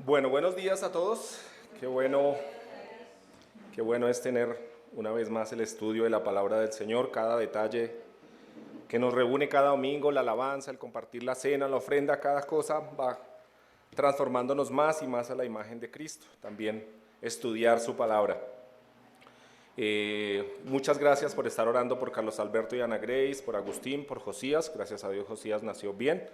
Bueno, buenos días a todos. Qué bueno es tener una vez más el estudio de la palabra del Señor, cada detalle que nos reúne cada domingo, la alabanza, el compartir la cena, la ofrenda, cada cosa va transformándonos más y más a la imagen de Cristo. También estudiar su palabra. Muchas gracias por estar orando por Carlos Alberto y Ana Grace, por Agustín, por Josías. Gracias a Dios Josías nació bien.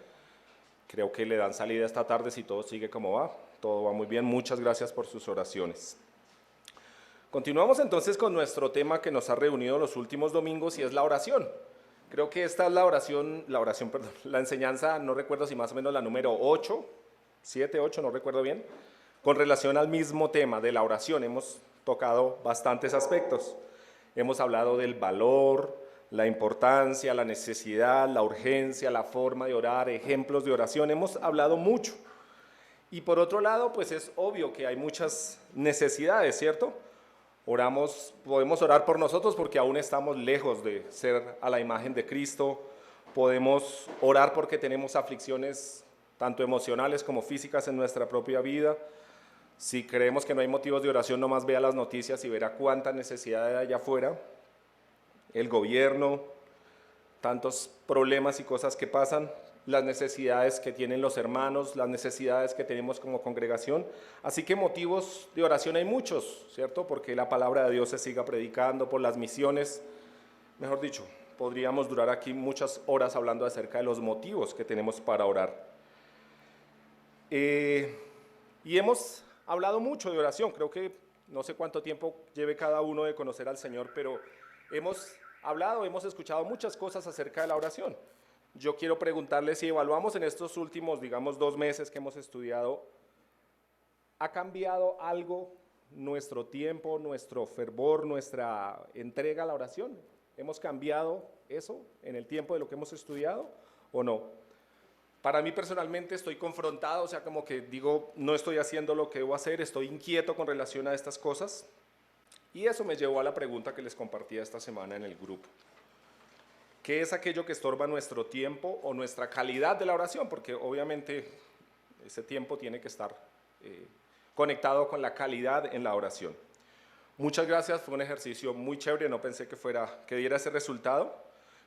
Creo que le dan salida esta tarde si todo sigue como va. Todo va muy bien. Muchas gracias por sus oraciones. Continuamos entonces con nuestro tema que nos ha reunido los últimos domingos y es la oración. Creo que esta es la enseñanza, no recuerdo si más o menos la número 8, 7, 8, no recuerdo bien, con relación al mismo tema de la oración. Hemos tocado bastantes aspectos. Hemos hablado del valor, la importancia, la necesidad, la urgencia, la forma de orar, ejemplos de oración. Hemos hablado mucho. Y por otro lado, pues es obvio que hay muchas necesidades, ¿cierto? Podemos orar por nosotros porque aún estamos lejos de ser a la imagen de Cristo. Podemos orar porque tenemos aflicciones tanto emocionales como físicas en nuestra propia vida. Si creemos que no hay motivos de oración, nomás vea las noticias y verá cuánta necesidad hay allá afuera. El gobierno, tantos problemas y cosas que pasan, las necesidades que tienen los hermanos, las necesidades que tenemos como congregación. Así que motivos de oración hay muchos, ¿cierto? Porque la palabra de Dios se siga predicando, por las misiones. Mejor dicho, podríamos durar aquí muchas horas hablando acerca de los motivos que tenemos para orar. Y hemos hablado mucho de oración. Creo que no sé cuánto tiempo lleve cada uno de conocer al Señor, pero hemos escuchado muchas cosas acerca de la oración. Yo quiero preguntarle si evaluamos en estos últimos, digamos, 2 meses que hemos estudiado, ¿ha cambiado algo nuestro tiempo, nuestro fervor, nuestra entrega a la oración? ¿Hemos cambiado eso en el tiempo de lo que hemos estudiado o no? Para mí personalmente estoy confrontado, o sea, como que digo, no estoy haciendo lo que debo hacer, estoy inquieto con relación a estas cosas. Y eso me llevó a la pregunta que les compartía esta semana en el grupo. ¿Qué es aquello que estorba nuestro tiempo o nuestra calidad de la oración? Porque obviamente ese tiempo tiene que estar conectado con la calidad en la oración. Muchas gracias, fue un ejercicio muy chévere, no pensé que diera ese resultado.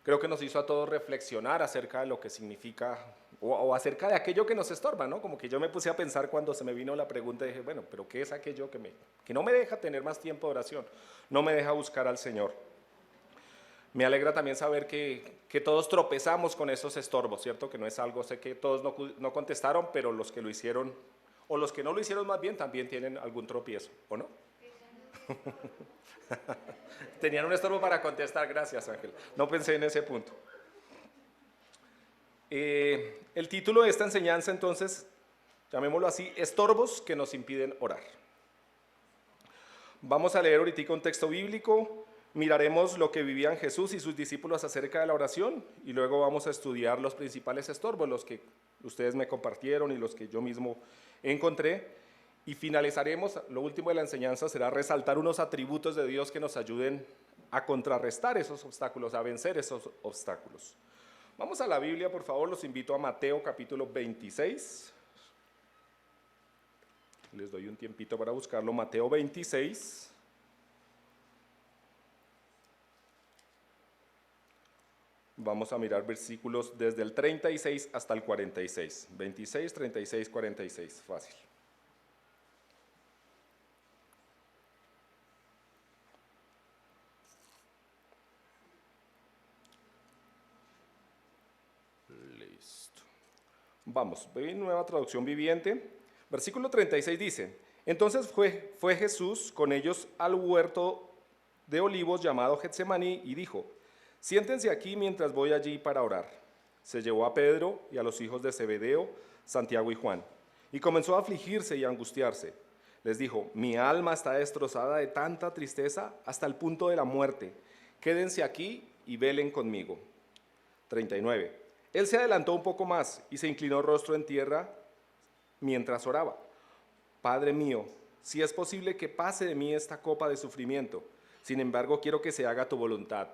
Creo que nos hizo a todos reflexionar acerca de lo que significa o acerca de aquello que nos estorba, ¿no? Como que yo me puse a pensar cuando se me vino la pregunta y dije, bueno, pero ¿qué es aquello que no me deja tener más tiempo de oración? No me deja buscar al Señor. Me alegra también saber que todos tropezamos con esos estorbos, ¿cierto? Que no es algo, sé que todos no contestaron, pero los que lo hicieron, o los que no lo hicieron más bien, también tienen algún tropiezo, ¿o no? Tenían un estorbo para contestar, gracias Ángel. No pensé en ese punto. El título de esta enseñanza entonces, llamémoslo así, estorbos que nos impiden orar. Vamos a leer ahorita un texto bíblico, miraremos lo que vivían Jesús y sus discípulos acerca de la oración y luego vamos a estudiar los principales estorbos, los que ustedes me compartieron y los que yo mismo encontré. Y finalizaremos, lo último de la enseñanza será resaltar unos atributos de Dios que nos ayuden a contrarrestar esos obstáculos, a vencer esos obstáculos. Vamos a la Biblia, por favor, los invito a Mateo capítulo 26. Les doy un tiempito para buscarlo, Mateo 26. Vamos a mirar versículos desde el 36 hasta el 46. 26, 36, 46, fácil. Listo. Vamos, voy nueva traducción viviente. Versículo 36 dice, entonces fue Jesús con ellos al huerto de olivos llamado Getsemaní y dijo, siéntense aquí mientras voy allí para orar. Se llevó a Pedro y a los hijos de Zebedeo, Santiago y Juan, y comenzó a afligirse y a angustiarse. Les dijo, mi alma está destrozada de tanta tristeza hasta el punto de la muerte. Quédense aquí y velen conmigo. 39. Él se adelantó un poco más y se inclinó rostro en tierra mientras oraba. Padre mío, si es posible que pase de mí esta copa de sufrimiento, sin embargo quiero que se haga tu voluntad,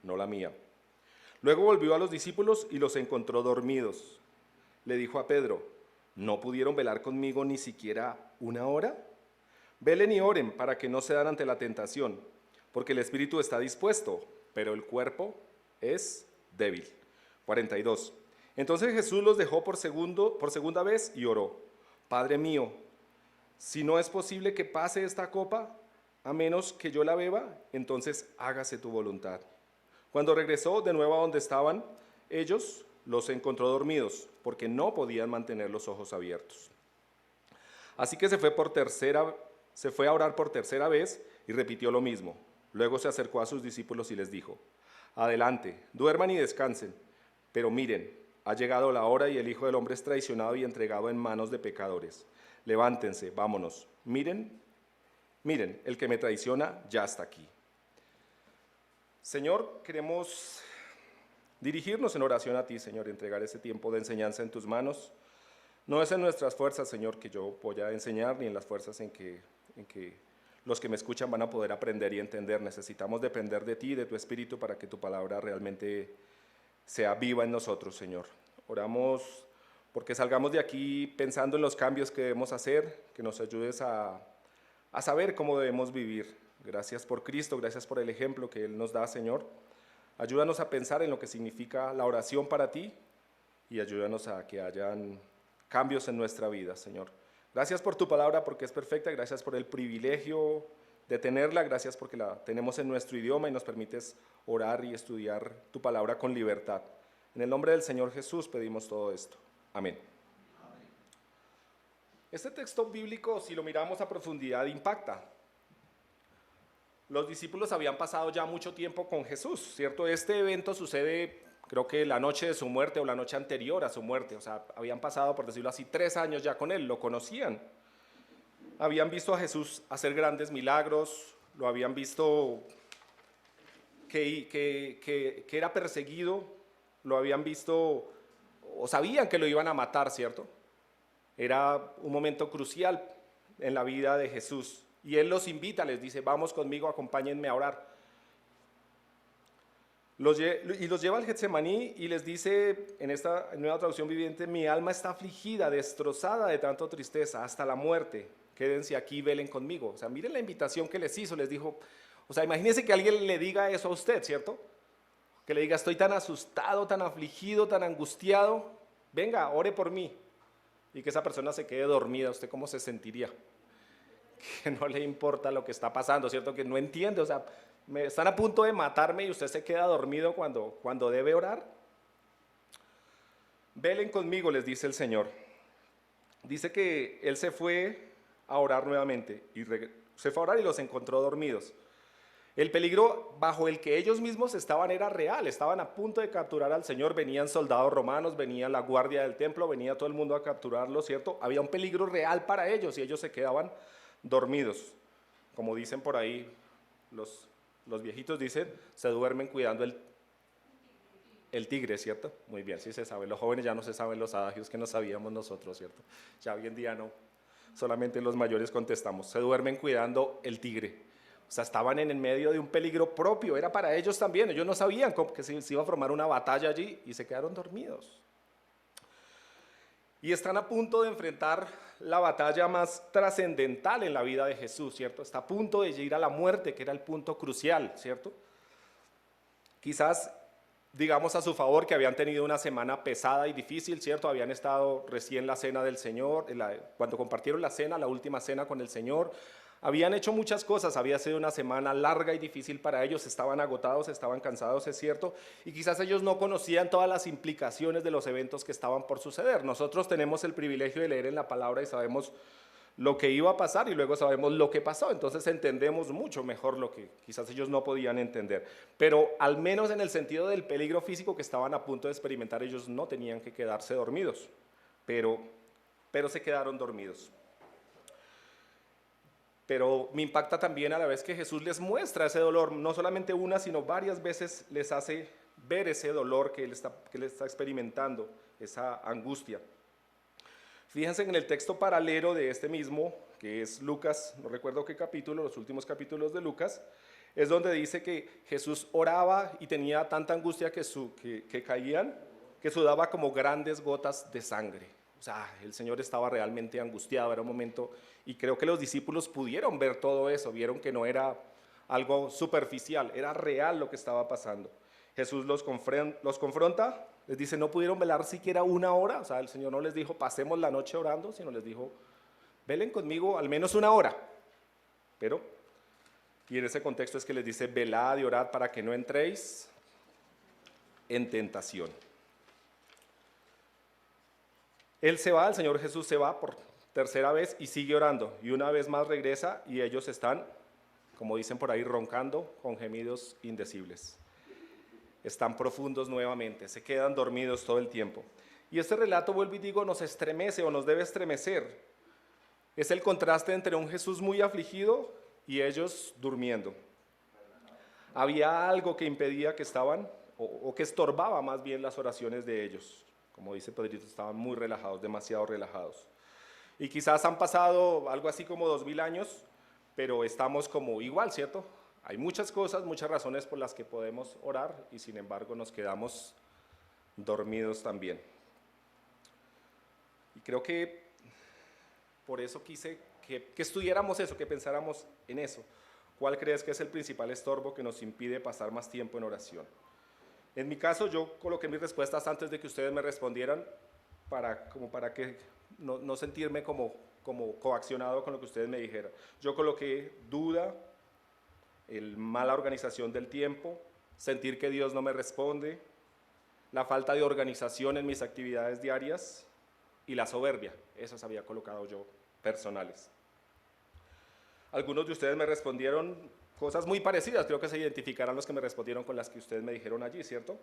no la mía. Luego volvió a los discípulos y los encontró dormidos. Le dijo a Pedro, ¿No pudieron velar conmigo ni siquiera una hora? Velen y oren para que no cedan ante la tentación, porque el espíritu está dispuesto, pero el cuerpo es débil. 42. Entonces Jesús los dejó por segunda vez y oró: Padre mío, si no es posible que pase esta copa, a menos que yo la beba, entonces hágase tu voluntad. Cuando regresó de nuevo a donde estaban ellos, los encontró dormidos, porque no podían mantener los ojos abiertos. Así que se fue a orar por tercera vez y repitió lo mismo. Luego se acercó a sus discípulos y les dijo: Adelante, duerman y descansen, pero miren, ha llegado la hora y el Hijo del Hombre es traicionado y entregado en manos de pecadores. Levántense, vámonos. Miren, el que me traiciona ya está aquí. Señor, queremos dirigirnos en oración a ti, Señor, entregar ese tiempo de enseñanza en tus manos. No es en nuestras fuerzas, Señor, que yo voy a enseñar, ni en las fuerzas en que los que me escuchan van a poder aprender y entender. Necesitamos depender de ti y de tu Espíritu para que tu palabra realmente sea viva en nosotros, Señor. Oramos porque salgamos de aquí pensando en los cambios que debemos hacer, que nos ayudes a saber cómo debemos vivir. Gracias por Cristo, gracias por el ejemplo que Él nos da, Señor. Ayúdanos a pensar en lo que significa la oración para ti y ayúdanos a que hayan cambios en nuestra vida, Señor. Gracias por tu palabra porque es perfecta, gracias por el privilegio de tenerla, gracias porque la tenemos en nuestro idioma y nos permites orar y estudiar tu palabra con libertad. En el nombre del Señor Jesús pedimos todo esto. Amén. Este texto bíblico, si lo miramos a profundidad, impacta. Los discípulos habían pasado ya mucho tiempo con Jesús, ¿cierto? Este evento sucede, creo que la noche de su muerte o la noche anterior a su muerte, o sea, habían pasado, por decirlo así, 3 años ya con él, lo conocían. Habían visto a Jesús hacer grandes milagros, lo habían visto que era perseguido, lo habían visto, o sabían que lo iban a matar, ¿cierto? Era un momento crucial en la vida de Jesús. Y Él los invita, les dice: vamos conmigo, acompáñenme a orar. Y los lleva al Getsemaní y les dice, en esta nueva traducción viviente: mi alma está afligida, destrozada de tanta tristeza, hasta la muerte. Quédense aquí, velen conmigo. O sea, miren la invitación que les hizo, les dijo, o sea, imagínense que alguien le diga eso a usted, ¿cierto? Que le diga: estoy tan asustado, tan afligido, tan angustiado, venga, ore por mí. Y que esa persona se quede dormida, ¿usted cómo se sentiría? Que no le importa lo que está pasando, ¿cierto? Que no entiende, o sea, están a punto de matarme y usted se queda dormido cuando debe orar. Velen conmigo, les dice el Señor. Dice que Él se fue a orar nuevamente, se fue a orar y los encontró dormidos. El peligro bajo el que ellos mismos estaban era real, estaban a punto de capturar al Señor, venían soldados romanos, venía la guardia del templo, venía todo el mundo a capturarlo, ¿cierto? Había un peligro real para ellos y ellos se quedaban dormidos. Como dicen por ahí, los viejitos dicen, se duermen cuidando el tigre, ¿cierto? Muy bien, sí se sabe. Los jóvenes ya no se saben los adagios que no sabíamos nosotros, ¿cierto? Ya hoy en día no, solamente los mayores contestamos, se duermen cuidando el tigre. O sea, estaban en el medio de un peligro propio, era para ellos también. Ellos no sabían que se iba a formar una batalla allí y se quedaron dormidos. Y están a punto de enfrentar la batalla más trascendental en la vida de Jesús, ¿cierto? Está a punto de ir a la muerte, que era el punto crucial, ¿cierto? Quizás digamos a su favor que habían tenido una semana pesada y difícil, ¿cierto? Habían estado recién la cena del Señor, cuando compartieron la cena, la última cena con el Señor. Habían hecho muchas cosas, había sido una semana larga y difícil para ellos, estaban agotados, estaban cansados, es cierto, y quizás ellos no conocían todas las implicaciones de los eventos que estaban por suceder. Nosotros tenemos el privilegio de leer en la palabra y sabemos lo que iba a pasar y luego sabemos lo que pasó, entonces entendemos mucho mejor lo que quizás ellos no podían entender. Pero al menos en el sentido del peligro físico que estaban a punto de experimentar, ellos no tenían que quedarse dormidos, pero se quedaron dormidos. Pero me impacta también a la vez que Jesús les muestra ese dolor, no solamente una, sino varias veces les hace ver ese dolor que él está experimentando, esa angustia. Fíjense en el texto paralelo de este mismo, que es Lucas, no recuerdo qué capítulo, los últimos capítulos de Lucas, es donde dice que Jesús oraba y tenía tanta angustia que caían, que sudaba como grandes gotas de sangre. O sea, el Señor estaba realmente angustiado, era un momento, y creo que los discípulos pudieron ver todo eso, vieron que no era algo superficial, era real lo que estaba pasando. Jesús los confronta, les dice, no pudieron velar siquiera una hora, o sea, el Señor no les dijo, pasemos la noche orando, sino les dijo, velen conmigo al menos una hora. Pero, y en ese contexto es que les dice, velad y orad para que no entréis en tentación. Él se va, el Señor Jesús se va por tercera vez y sigue orando, y una vez más regresa y ellos están, como dicen por ahí, roncando con gemidos indecibles. Están profundos nuevamente, se quedan dormidos todo el tiempo. Y este relato, vuelvo y digo, nos estremece o nos debe estremecer. Es el contraste entre un Jesús muy afligido y ellos durmiendo. Había algo que impedía que estaban, o que estorbaba más bien las oraciones de ellos. Como dice Pedrito, estaban muy relajados, demasiado relajados. Y quizás han pasado algo así como 2000 años, pero estamos como igual, ¿cierto? Hay muchas cosas, muchas razones por las que podemos orar y sin embargo nos quedamos dormidos también. Y creo que por eso quise que estudiáramos eso, que pensáramos en eso. ¿Cuál crees que es el principal estorbo que nos impide pasar más tiempo en oración? En mi caso, yo coloqué mis respuestas antes de que ustedes me respondieran para que no sentirme como coaccionado con lo que ustedes me dijeran. Yo coloqué duda, mala organización del tiempo, sentir que Dios no me responde, la falta de organización en mis actividades diarias y la soberbia. Esas había colocado yo personales. Algunos de ustedes me respondieron cosas muy parecidas, creo que se identificarán los que me respondieron con las que ustedes me dijeron allí, ¿cierto?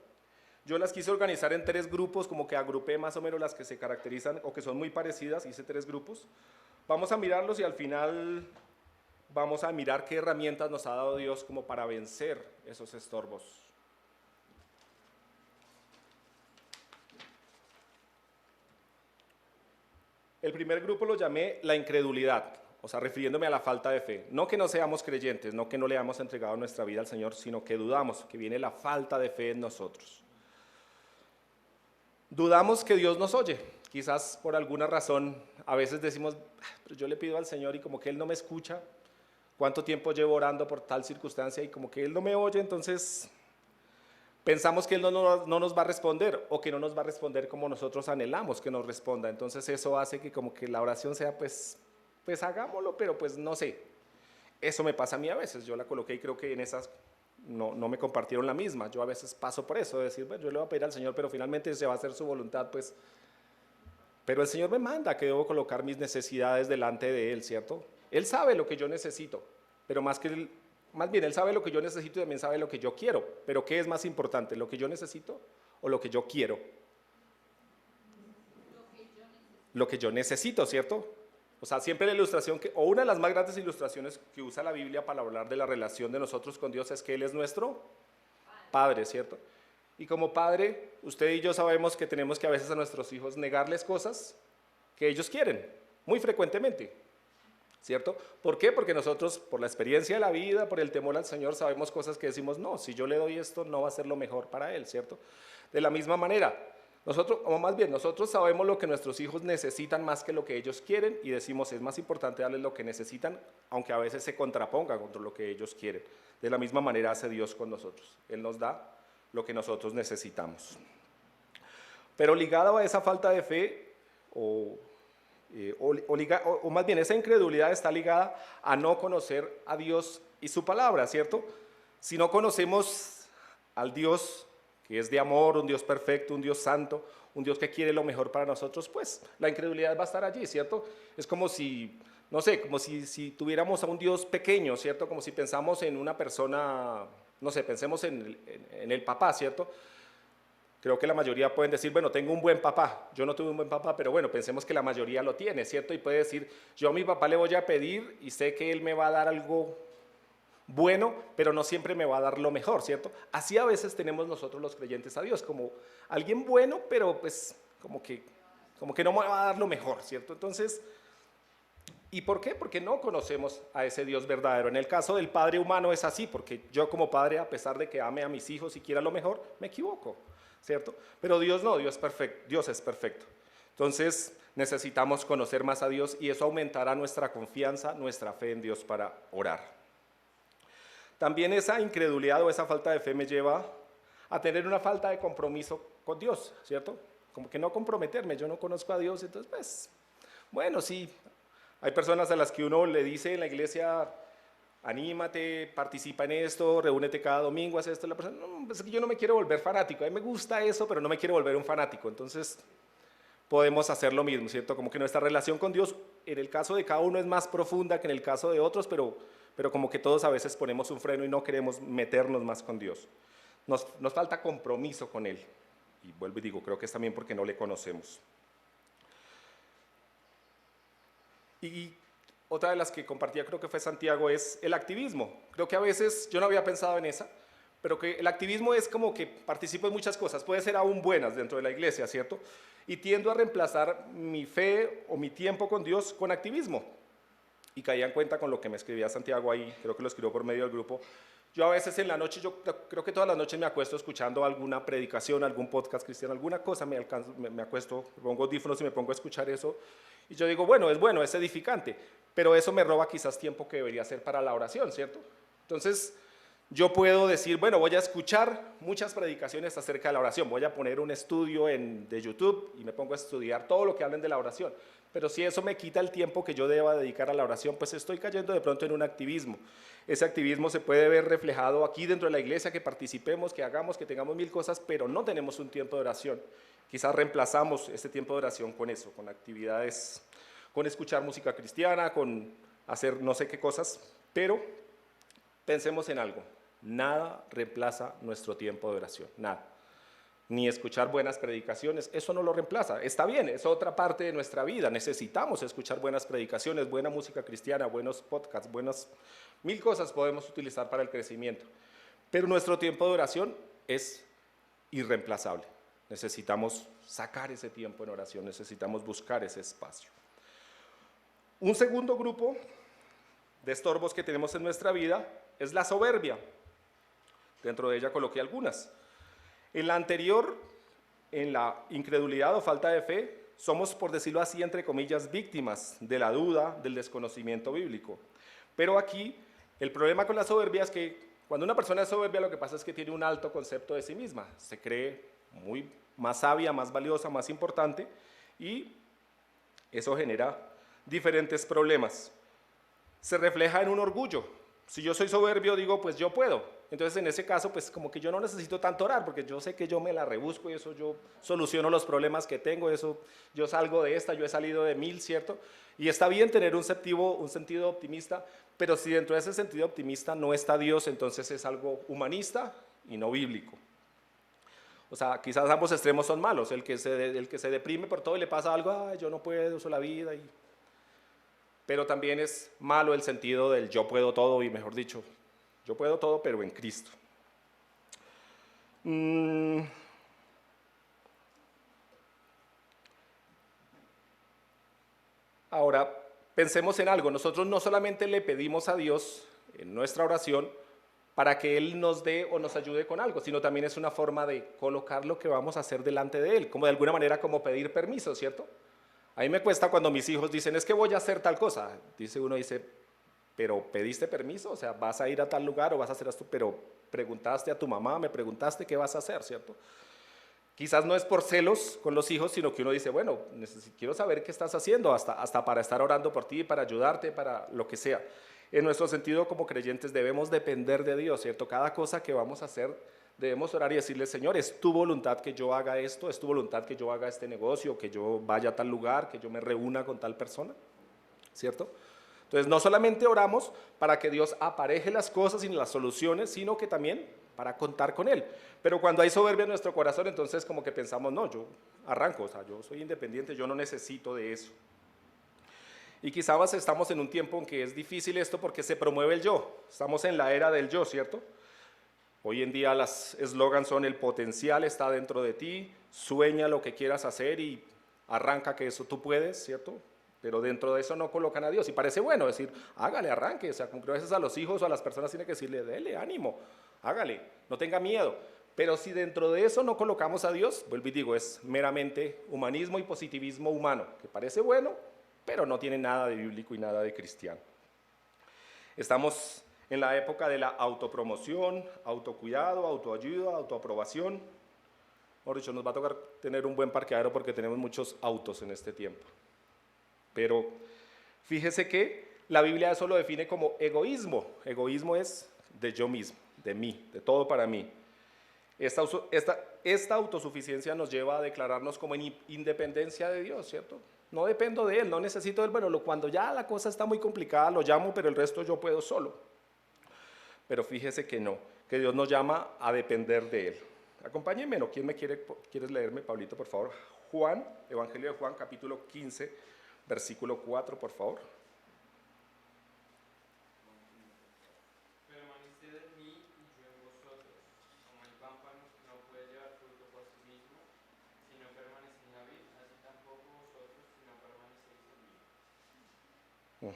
Yo las quise organizar en 3 grupos, como que agrupé más o menos las que se caracterizan o que son muy parecidas, hice 3 grupos. Vamos a mirarlos y al final vamos a mirar qué herramientas nos ha dado Dios como para vencer esos estorbos. El primer grupo lo llamé la incredulidad, o sea, refiriéndome a la falta de fe. No que no seamos creyentes, no que no le hayamos entregado nuestra vida al Señor, sino que dudamos, que viene la falta de fe en nosotros. Dudamos que Dios nos oye, quizás por alguna razón, a veces decimos, pero yo le pido al Señor y como que Él no me escucha, cuánto tiempo llevo orando por tal circunstancia y como que Él no me oye, entonces pensamos que Él no nos va a responder o que no nos va a responder como nosotros anhelamos que nos responda, entonces eso hace que como que la oración sea pues hagámoslo, pero pues no sé, eso me pasa a mí a veces, yo la coloqué y creo que en esas no me compartieron la misma, yo a veces paso por eso, de decir, bueno, yo le voy a pedir al Señor, pero finalmente se va a hacer su voluntad, pues, pero el Señor me manda que debo colocar mis necesidades delante de Él, ¿cierto? Él sabe lo que yo necesito, pero más bien Él sabe lo que yo necesito y también sabe lo que yo quiero, pero ¿qué es más importante, lo que yo necesito o lo que yo quiero? Lo que yo necesito, ¿cierto? O sea, siempre la ilustración, o una de las más grandes ilustraciones que usa la Biblia para hablar de la relación de nosotros con Dios es que Él es nuestro Padre, ¿cierto? Y como Padre, usted y yo sabemos que tenemos que a veces a nuestros hijos negarles cosas que ellos quieren, muy frecuentemente, ¿cierto? ¿Por qué? Porque nosotros, por la experiencia de la vida, por el temor al Señor, sabemos cosas que decimos, no, si yo le doy esto, no va a ser lo mejor para Él, ¿cierto? De la misma manera, nosotros sabemos lo que nuestros hijos necesitan más que lo que ellos quieren y decimos es más importante darles lo que necesitan, aunque a veces se contraponga contra lo que ellos quieren. De la misma manera hace Dios con nosotros. Él nos da lo que nosotros necesitamos. Pero ligado a esa falta de fe, o más bien esa incredulidad está ligada a no conocer a Dios y su palabra, ¿cierto? Si no conocemos al Dios que es de amor, un Dios perfecto, un Dios santo, un Dios que quiere lo mejor para nosotros, pues la incredulidad va a estar allí, ¿cierto? Es como si, no sé, como si tuviéramos a un Dios pequeño, ¿cierto? Como si pensamos en una persona, no sé, pensemos en el papá, ¿cierto? Creo que la mayoría pueden decir, bueno, tengo un buen papá, yo no tuve un buen papá, pero bueno, pensemos que la mayoría lo tiene, ¿cierto? Y puede decir, yo a mi papá le voy a pedir y sé que él me va a dar algo bueno, pero no siempre me va a dar lo mejor, ¿cierto? Así a veces tenemos nosotros los creyentes a Dios, como alguien bueno, pero pues como que no me va a dar lo mejor, ¿cierto? Entonces, ¿y por qué? Porque no conocemos a ese Dios verdadero. En el caso del padre humano es así, porque yo como padre, a pesar de que ame a mis hijos y quiera lo mejor, me equivoco, ¿cierto? Pero Dios no, Dios es perfecto. Entonces necesitamos conocer más a Dios y eso aumentará nuestra confianza, nuestra fe en Dios para orar. También esa incredulidad o esa falta de fe me lleva a tener una falta de compromiso con Dios, ¿cierto? Como que no comprometerme, yo no conozco a Dios, entonces pues, bueno, sí, hay personas a las que uno le dice en la iglesia, anímate, participa en esto, reúnete cada domingo, haz esto, la persona, no, es que yo no me quiero volver fanático, a mí me gusta eso, pero no me quiero volver un fanático, entonces podemos hacer lo mismo, ¿cierto? Como que nuestra relación con Dios, en el caso de cada uno es más profunda que en el caso de otros, pero como que todos a veces ponemos un freno y no queremos meternos más con Dios. Nos falta compromiso con Él. Y vuelvo y digo, creo que es también porque no le conocemos. Y otra de las que compartía, creo que fue Santiago, es el activismo. Creo que a veces, yo no había pensado en esa, pero que el activismo es como que participo en muchas cosas, puede ser aún buenas dentro de la iglesia, ¿cierto? Y tiendo a reemplazar mi fe o mi tiempo con Dios con activismo. Y caía en cuenta con lo que me escribía Santiago ahí, creo que lo escribió por medio del grupo. Yo a veces en la noche, yo creo que todas las noches me acuesto escuchando alguna predicación, algún podcast cristiano, alguna cosa, me acuesto, me pongo audífonos y me pongo a escuchar eso. Y yo digo, bueno, es edificante, pero eso me roba quizás tiempo que debería ser para la oración, ¿cierto? Entonces, yo puedo decir, bueno, voy a escuchar muchas predicaciones acerca de la oración, voy a poner un estudio de YouTube y me pongo a estudiar todo lo que hablen de la oración. Pero si eso me quita el tiempo que yo deba dedicar a la oración, pues estoy cayendo de pronto en un activismo. Ese activismo se puede ver reflejado aquí dentro de la iglesia, que participemos, que hagamos, que tengamos mil cosas, pero no tenemos un tiempo de oración. Quizás reemplazamos este tiempo de oración con eso, con actividades, con escuchar música cristiana, con hacer no sé qué cosas, pero pensemos en algo. Nada reemplaza nuestro tiempo de oración, nada. Ni escuchar buenas predicaciones, eso no lo reemplaza. Está bien, es otra parte de nuestra vida. Necesitamos escuchar buenas predicaciones, buena música cristiana, buenos podcasts, mil cosas podemos utilizar para el crecimiento. Pero nuestro tiempo de oración es irreemplazable. Necesitamos sacar ese tiempo en oración, necesitamos buscar ese espacio. Un segundo grupo de estorbos que tenemos en nuestra vida es la soberbia. Dentro de ella coloqué algunas. En la anterior, en la incredulidad o falta de fe, somos, por decirlo así, entre comillas, víctimas de la duda, del desconocimiento bíblico. Pero aquí, el problema con la soberbia es que cuando una persona es soberbia, lo que pasa es que tiene un alto concepto de sí misma. Se cree muy más sabia, más valiosa, más importante, y eso genera diferentes problemas. Se refleja en un orgullo. Si yo soy soberbio, digo, pues yo puedo. Entonces, en ese caso, pues como que yo no necesito tanto orar, porque yo sé que yo me la rebusco y eso yo soluciono los problemas que tengo, eso yo salgo de esta, yo he salido de 1000, ¿cierto? Y está bien tener un sentido optimista, pero si dentro de ese sentido optimista no está Dios, entonces es algo humanista y no bíblico. O sea, quizás ambos extremos son malos, el que se deprime por todo y le pasa algo, ay, yo no puedo, uso la vida, pero también es malo el sentido del yo puedo todo y mejor dicho, yo puedo todo, pero en Cristo. Ahora, pensemos en algo. Nosotros no solamente le pedimos a Dios en nuestra oración para que Él nos dé o nos ayude con algo, sino también es una forma de colocar lo que vamos a hacer delante de Él, como de alguna manera como pedir permiso, ¿cierto? A mí me cuesta cuando mis hijos dicen, es que voy a hacer tal cosa. Uno dice, pero ¿pediste permiso? O sea, ¿vas a ir a tal lugar o vas a hacer esto? Pero preguntaste a tu mamá, me preguntaste qué vas a hacer, ¿cierto? Quizás no es por celos con los hijos, sino que uno dice, bueno, quiero saber qué estás haciendo, hasta para estar orando por ti, para ayudarte, para lo que sea. En nuestro sentido como creyentes debemos depender de Dios, ¿cierto? Cada cosa que vamos a hacer debemos orar y decirle, Señor, es tu voluntad que yo haga esto, es tu voluntad que yo haga este negocio, que yo vaya a tal lugar, que yo me reúna con tal persona, ¿cierto? Entonces no solamente oramos para que Dios apareje las cosas y las soluciones, sino que también para contar con Él. Pero cuando hay soberbia en nuestro corazón, entonces como que pensamos, no, yo arranco, o sea, yo soy independiente, yo no necesito de eso. Y quizás estamos en un tiempo en que es difícil esto porque se promueve el yo, estamos en la era del yo, ¿cierto? Hoy en día las eslogans son el potencial está dentro de ti, sueña lo que quieras hacer y arranca que eso tú puedes, ¿cierto? Pero dentro de eso no colocan a Dios. Y parece bueno decir, hágale, arranque. O sea, a veces a los hijos o a las personas tiene que decirle, dele, ánimo, hágale, no tenga miedo. Pero si dentro de eso no colocamos a Dios, vuelvo y digo, es meramente humanismo y positivismo humano, que parece bueno, pero no tiene nada de bíblico y nada de cristiano. Estamos en la época de la autopromoción, autocuidado, autoayuda, autoaprobación. Por dicho, nos va a tocar tener un buen parqueadero porque tenemos muchos autos en este tiempo. Pero fíjese que la Biblia eso lo define como egoísmo. Egoísmo es de yo mismo, de mí, de todo para mí. Esta autosuficiencia nos lleva a declararnos como en independencia de Dios, ¿cierto? No dependo de Él, no necesito de Él. Bueno, cuando ya la cosa está muy complicada, lo llamo, pero el resto yo puedo solo. Pero fíjese que no, que Dios nos llama a depender de Él. Acompáñenme, ¿no? ¿Quién quieres leerme, Pablito, por favor? Juan, Evangelio de Juan, capítulo 15, versículo 4, por favor. Permaneced en mí y yo en vosotros, como el pámpano no puede llevar fruto por sí mismo, si no permanece en la vid, así tampoco vosotros si no permanecéis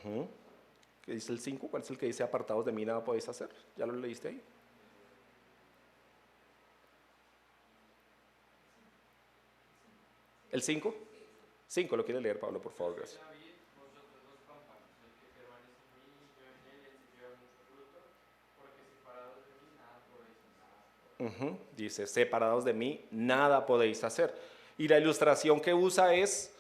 en mí. ¿Qué dice el 5? ¿Cuál es el que dice apartados de mí nada podéis hacer? ¿Ya lo leíste ahí? ¿El 5? 5, ¿lo quiere leer, Pablo, por favor? Gracias. La vid, vosotros los pámpanos, el que permanece en mí y yo en él, ese lleva mucho fruto, porque separados de mí nada podéis hacer. Dice, separados de mí nada podéis hacer. Y la ilustración que usa es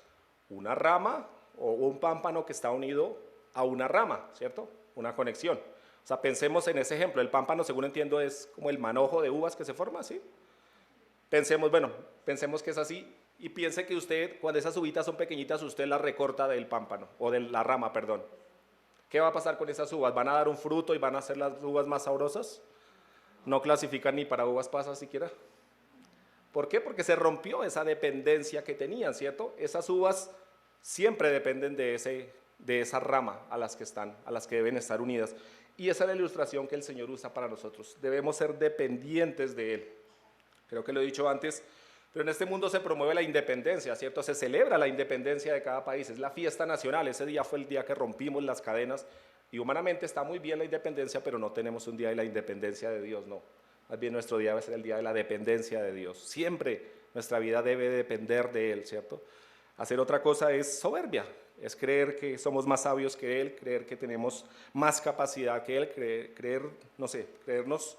una rama o un pámpano que está unido a una rama, ¿cierto? Una conexión. O sea, pensemos en ese ejemplo. El pámpano, según entiendo, es como el manojo de uvas que se forma, ¿sí? Pensemos que es así. Y piense que usted, cuando esas uvitas son pequeñitas, usted las recorta del pámpano, o de la rama, perdón. ¿Qué va a pasar con esas uvas? ¿Van a dar un fruto y van a ser las uvas más sabrosas? No clasifican ni para uvas pasas siquiera. ¿Por qué? Porque se rompió esa dependencia que tenían, ¿cierto? Esas uvas siempre dependen de esa rama a las que deben estar unidas. Y esa es la ilustración que el Señor usa para nosotros. Debemos ser dependientes de Él. Creo que lo he dicho antes, pero en este mundo se promueve la independencia, ¿cierto? Se celebra la independencia de cada país, es la fiesta nacional. Ese día fue el día que rompimos las cadenas y humanamente está muy bien la independencia, pero no tenemos un día de la independencia de Dios, no. Más bien nuestro día debe ser el día de la dependencia de Dios. Siempre nuestra vida debe depender de Él, ¿cierto? Hacer otra cosa es soberbia, es creer que somos más sabios que Él, creer que tenemos más capacidad que Él, creernos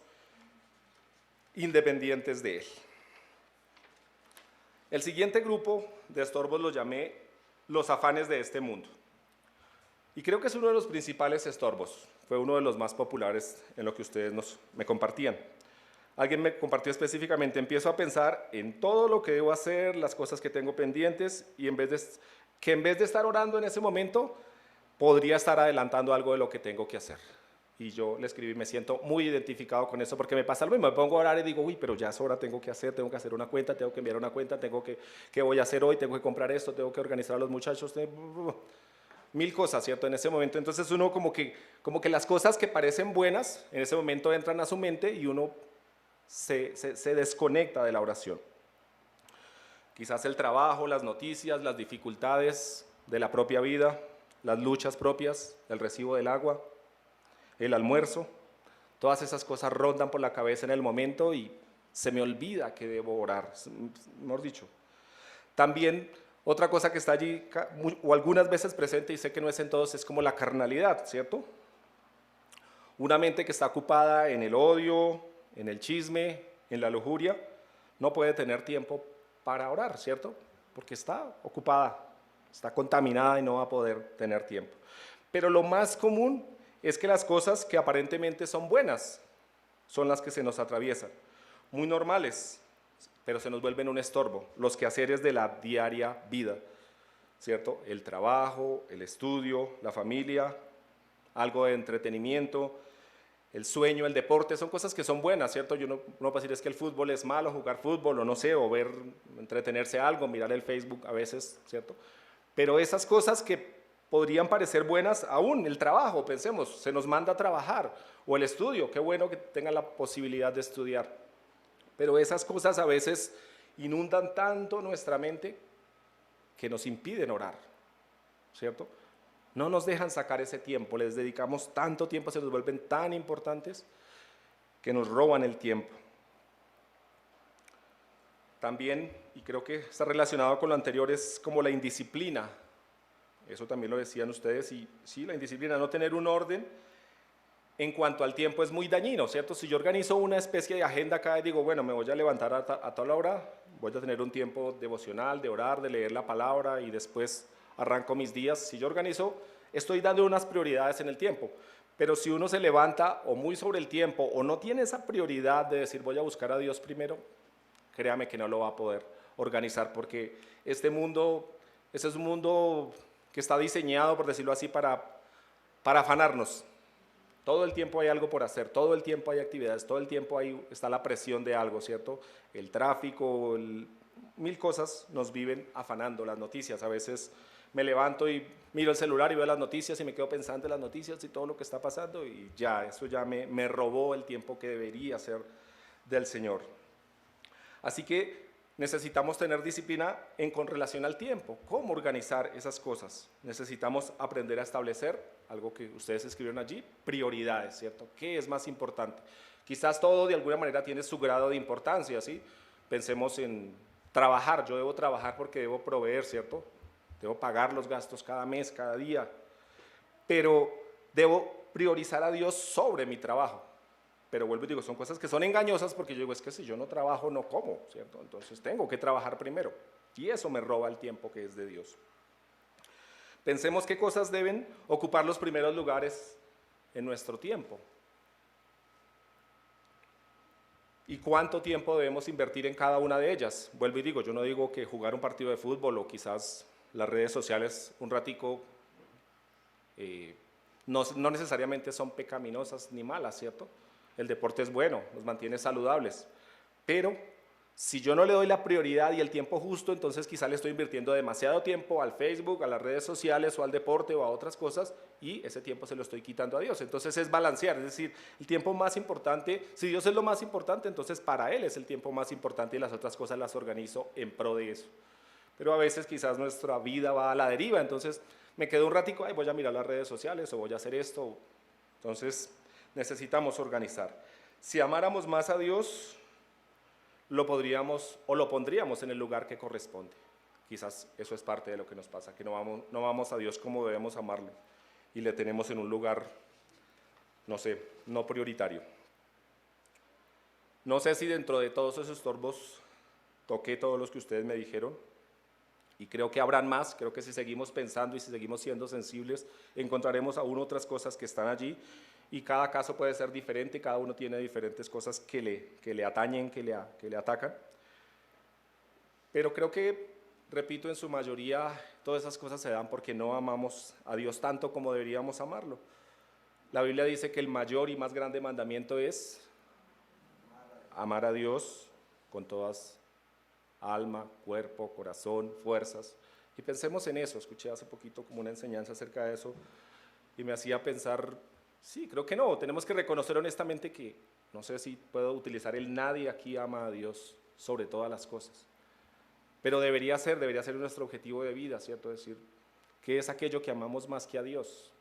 independientes de Él. El siguiente grupo de estorbos lo llamé los afanes de este mundo. Y creo que es uno de los principales estorbos, fue uno de los más populares en lo que ustedes me compartían. Alguien me compartió específicamente, empiezo a pensar en todo lo que debo hacer, las cosas que tengo pendientes, y en vez de estar orando en ese momento, podría estar adelantando algo de lo que tengo que hacer. Y yo le escribí, me siento muy identificado con eso, porque me pasa lo mismo, me pongo a orar y digo, uy, pero ya es hora, tengo que hacer una cuenta, tengo que enviar una cuenta, ¿qué voy a hacer hoy? Tengo que comprar esto, tengo que organizar a los muchachos, mil cosas, ¿cierto? En ese momento, entonces uno como que las cosas que parecen buenas, en ese momento entran a su mente y uno se desconecta de la oración. Quizás el trabajo, las noticias, las dificultades de la propia vida, las luchas propias, el recibo del agua, el almuerzo, todas esas cosas rondan por la cabeza en el momento y se me olvida que debo orar, mejor dicho. También otra cosa que está allí, o algunas veces presente, y sé que no es en todos, es como la carnalidad, ¿cierto? Una mente que está ocupada en el odio, en el chisme, en la lujuria, no puede tener tiempo para orar, ¿cierto? Porque está ocupada, está contaminada y no va a poder tener tiempo. Pero lo más común es que las cosas que aparentemente son buenas son las que se nos atraviesan, muy normales, pero se nos vuelven un estorbo, los quehaceres de la diaria vida, ¿cierto? El trabajo, el estudio, la familia, algo de entretenimiento, el sueño, el deporte, son cosas que son buenas, ¿cierto? Yo no puedo decir es que el fútbol es malo, jugar fútbol, o no sé, o entretenerse algo, mirar el Facebook a veces, ¿cierto? Pero esas cosas que podrían parecer buenas, aún el trabajo, pensemos, se nos manda a trabajar, o el estudio, qué bueno que tengan la posibilidad de estudiar, pero esas cosas a veces inundan tanto nuestra mente que nos impiden orar, ¿cierto? No nos dejan sacar ese tiempo, les dedicamos tanto tiempo, se nos vuelven tan importantes que nos roban el tiempo. También, y creo que está relacionado con lo anterior, es como la indisciplina. Eso también lo decían ustedes, y sí, la indisciplina, no tener un orden en cuanto al tiempo es muy dañino, ¿cierto? Si yo organizo una especie de agenda acá y digo, bueno, me voy a levantar a tal hora, voy a tener un tiempo devocional, de orar, de leer la palabra y después arranco mis días. Si yo organizo, estoy dando unas prioridades en el tiempo. Pero si uno se levanta o muy sobre el tiempo o no tiene esa prioridad de decir voy a buscar a Dios primero, créame que no lo va a poder organizar porque este mundo, ese es un mundo que está diseñado, por decirlo así, para afanarnos. Todo el tiempo hay algo por hacer, todo el tiempo hay actividades, todo el tiempo está la presión de algo, ¿cierto? El tráfico, mil cosas nos viven afanando, las noticias. A veces me levanto y miro el celular y veo las noticias y me quedo pensando en las noticias y todo lo que está pasando y ya, eso ya me robó el tiempo que debería ser del Señor. Así que necesitamos tener disciplina con relación al tiempo. ¿Cómo organizar esas cosas? Necesitamos aprender a establecer, algo que ustedes escribieron allí, prioridades, ¿cierto? ¿Qué es más importante? Quizás todo de alguna manera tiene su grado de importancia, ¿sí? Pensemos en trabajar. Yo debo trabajar porque debo proveer, ¿cierto? Debo pagar los gastos cada mes, cada día. Pero debo priorizar a Dios sobre mi trabajo. Pero vuelvo y digo, son cosas que son engañosas porque yo digo, es que si yo no trabajo, no como, ¿cierto? Entonces tengo que trabajar primero. Y eso me roba el tiempo que es de Dios. Pensemos qué cosas deben ocupar los primeros lugares en nuestro tiempo. ¿Y cuánto tiempo debemos invertir en cada una de ellas? Vuelvo y digo, yo no digo que jugar un partido de fútbol o quizás las redes sociales un ratico no necesariamente son pecaminosas ni malas, ¿cierto? El deporte es bueno, nos mantiene saludables, pero si yo no le doy la prioridad y el tiempo justo, entonces quizá le estoy invirtiendo demasiado tiempo al Facebook, a las redes sociales o al deporte o a otras cosas y ese tiempo se lo estoy quitando a Dios. Entonces es balancear, es decir, el tiempo más importante, si Dios es lo más importante, entonces para Él es el tiempo más importante y las otras cosas las organizo en pro de eso. Pero a veces quizás nuestra vida va a la deriva, entonces me quedo un ratico, ay, voy a mirar las redes sociales o voy a hacer esto. Entonces necesitamos organizar. Si amáramos más a Dios, lo podríamos o lo pondríamos en el lugar que corresponde. Quizás eso es parte de lo que nos pasa, que no vamos a Dios como debemos amarlo y le tenemos en un lugar, no sé, no prioritario. No sé si dentro de todos esos estorbos toqué todos los que ustedes me dijeron y creo que habrán más, creo que si seguimos pensando y si seguimos siendo sensibles, encontraremos aún otras cosas que están allí y cada caso puede ser diferente, cada uno tiene diferentes cosas que le atañen, que le atacan. Pero creo que, repito, en su mayoría todas esas cosas se dan porque no amamos a Dios tanto como deberíamos amarlo. La Biblia dice que el mayor y más grande mandamiento es amar a Dios con todas alma, cuerpo, corazón, fuerzas. Y pensemos en eso, escuché hace poquito como una enseñanza acerca de eso y me hacía pensar, sí, creo que no, tenemos que reconocer honestamente que, no sé si puedo utilizar el nadie aquí ama a Dios sobre todas las cosas, pero debería ser nuestro objetivo de vida, ¿cierto? Es decir, ¿qué es aquello que amamos más que a Dios?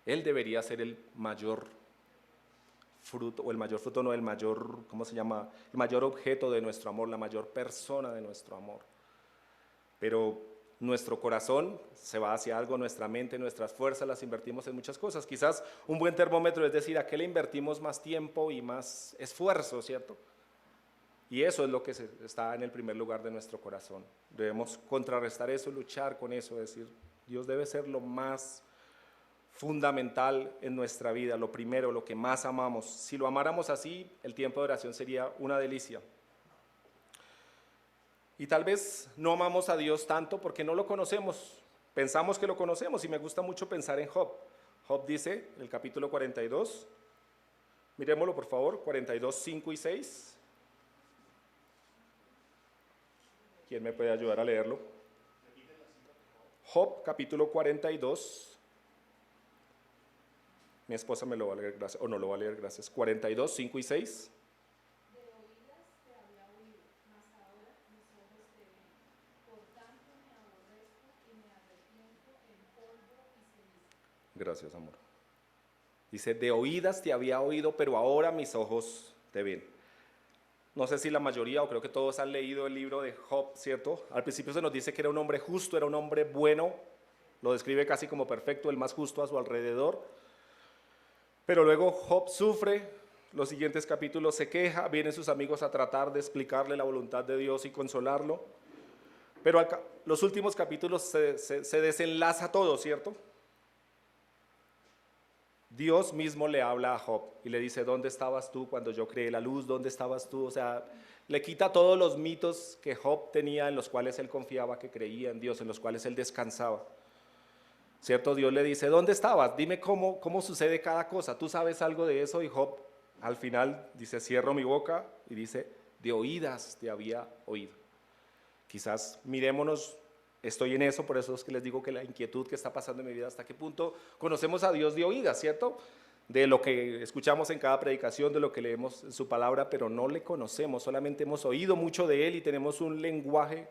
Él debería ser el mayor fruto, o el mayor fruto no, el mayor, ¿cómo se llama? El mayor objeto de nuestro amor, la mayor persona de nuestro amor. Pero nuestro corazón se va hacia algo, nuestra mente, nuestras fuerzas las invertimos en muchas cosas. Quizás un buen termómetro es decir, ¿a qué le invertimos más tiempo y más esfuerzo, cierto? Y eso es lo que está en el primer lugar de nuestro corazón. Debemos contrarrestar eso, luchar con eso, decir, Dios debe ser lo más fundamental en nuestra vida, lo primero, lo que más amamos. Si lo amáramos así, el tiempo de oración sería una delicia. Y tal vez no amamos a Dios tanto porque no lo conocemos. Pensamos que lo conocemos y me gusta mucho pensar en Job. Job dice, en el capítulo 42, miremoslo por favor, 42, 5 y 6. ¿Quién me puede ayudar a leerlo? Job, capítulo 42. Mi esposa me lo va a leer, gracias, o no lo va a leer, gracias. 42, 5 y 6. De oídas te había oído, mas ahora mis ojos te ven. Por tanto me aborrezco y me arrepiento en polvo y ceniza. Gracias, amor. Dice, de oídas te había oído, pero ahora mis ojos te ven. No sé si la mayoría o creo que todos han leído el libro de Job, ¿cierto? Al principio se nos dice que era un hombre justo, era un hombre bueno, lo describe casi como perfecto, el más justo a su alrededor. Pero luego Job sufre, los siguientes capítulos se queja, vienen sus amigos a tratar de explicarle la voluntad de Dios y consolarlo. Pero los últimos capítulos se desenlaza todo, ¿cierto? Dios mismo le habla a Job y le dice, ¿dónde estabas tú cuando yo creé la luz? ¿Dónde estabas tú? O sea, le quita todos los mitos que Job tenía, en los cuales él confiaba, que creía en Dios, en los cuales él descansaba. ¿Cierto? Dios le dice, ¿dónde estabas? Dime cómo sucede cada cosa. ¿Tú sabes algo de eso? Y Job al final dice, cierro mi boca y dice, de oídas te había oído. Quizás mirémonos. Estoy en eso, por eso es que les digo que la inquietud que está pasando en mi vida, hasta qué punto conocemos a Dios de oídas, ¿cierto? De lo que escuchamos en cada predicación, de lo que leemos en su palabra, pero no le conocemos, solamente hemos oído mucho de él y tenemos un lenguaje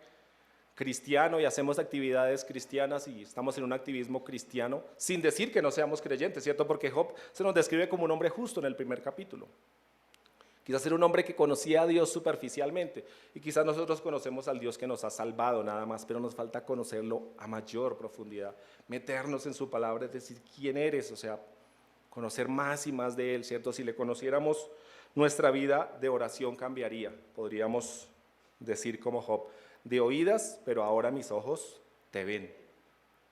cristiano y hacemos actividades cristianas y estamos en un activismo cristiano, sin decir que no seamos creyentes, ¿cierto? Porque Job se nos describe como un hombre justo en el primer capítulo. Quizás era un hombre que conocía a Dios superficialmente y quizás nosotros conocemos al Dios que nos ha salvado nada más, pero nos falta conocerlo a mayor profundidad, meternos en su palabra, es decir, quién eres, o sea, conocer más y más de él, ¿cierto? Si le conociéramos, nuestra vida de oración cambiaría, podríamos decir como Job, de oídas, pero ahora mis ojos te ven.